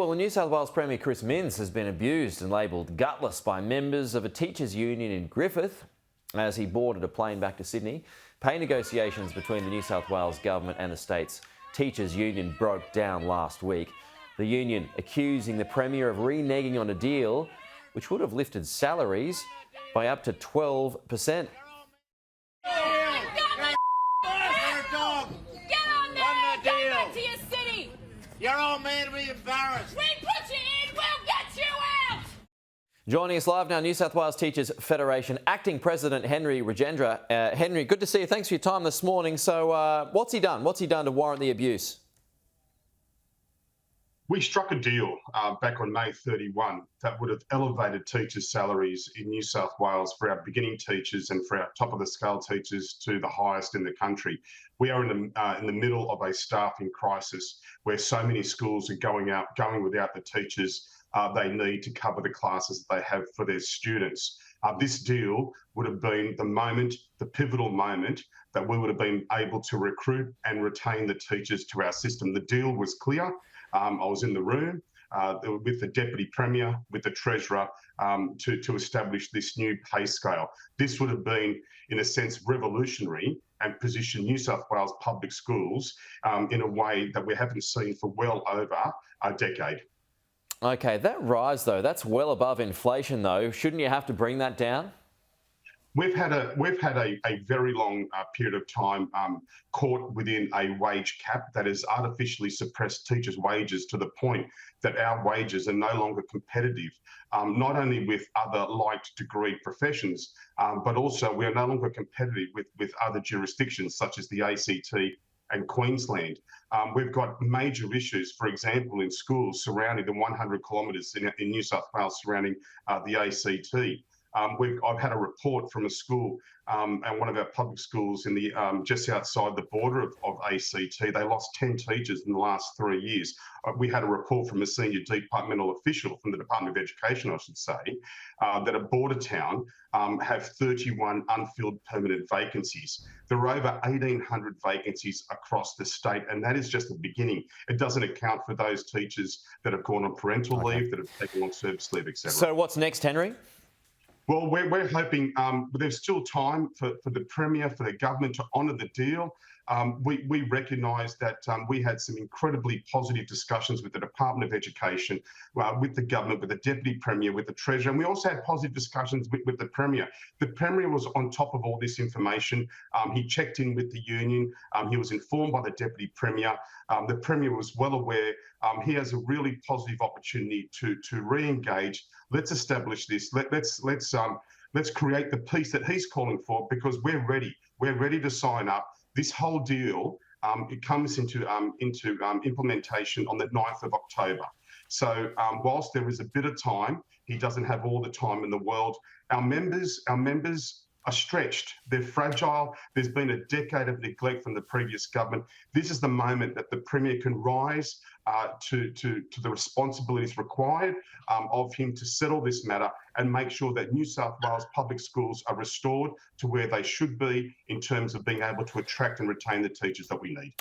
Well, the New South Wales Premier Chris Minns has been abused and labelled gutless by members of a teachers' union in Griffith as he boarded a plane back to Sydney. Pay negotiations between the New South Wales government and the state's teachers' union broke down last week. The union accusing the Premier of reneging on a deal which would have lifted salaries by up to 12%. You're all man to be embarrassed. We put you in, we'll get you out! Joining us live now, New South Wales Teachers Federation Acting President Henry Rajendra. Henry, good to see you. Thanks for your time this morning. So what's he done? What's he done to warrant the abuse? We struck a deal back on May 31 that would have elevated teachers' salaries in New South Wales for our beginning teachers and for our top-of-the-scale teachers to the highest in the country. We are in the middle of a staffing crisis where so many schools are going without the teachers they need to cover the classes that they have for their students. This deal would have been the pivotal moment that we would have been able to recruit and retain the teachers to our system. The deal was clear. I was in the room with the Deputy Premier, with the Treasurer, to establish this new pay scale. This would have been, in a sense, revolutionary and position New South Wales public schools in a way that we haven't seen for well over a decade. OK, that rise, though, that's well above inflation, though. Shouldn't you have to bring that down? We've had a very long period of time caught within a wage cap that has artificially suppressed teachers' wages to the point that our wages are no longer competitive, not only with other like degree professions, but also we are no longer competitive with other jurisdictions such as the ACT and Queensland. We've got major issues, for example, in schools surrounding the 100 kilometres in New South Wales surrounding the ACT. I've had a report from a school and one of our public schools in the just outside the border of ACT. They lost 10 teachers in the last 3 years. We had a report from a senior departmental official from the Department of Education, I should say, that a border town have 31 unfilled permanent vacancies. There are over 1,800 vacancies across the state, and that is just the beginning. It doesn't account for those teachers that have gone on parental leave, that have taken on service leave, etc. So what's next, Henry? Well, we're hoping there's still time for the Premier, for the government to honour the deal. We recognise that we had some incredibly positive discussions with the Department of Education, with the government, with the Deputy Premier, with the Treasurer, and we also had positive discussions with the Premier. The Premier was on top of all this information. He checked in with the union. He was informed by the Deputy Premier. The Premier was well aware. He has a really positive opportunity to re-engage. Let's establish this. Let's create the peace that he's calling for, because we're ready. We're ready to sign up. This whole deal, it comes into implementation on the 9th of October. So whilst there is a bit of time, he doesn't have all the time in the world. Our members are stretched. They're fragile. There's been a decade of neglect from the previous government. This is the moment that the Premier can rise to the responsibilities required of him to settle this matter and make sure that New South Wales public schools are restored to where they should be in terms of being able to attract and retain the teachers that we need.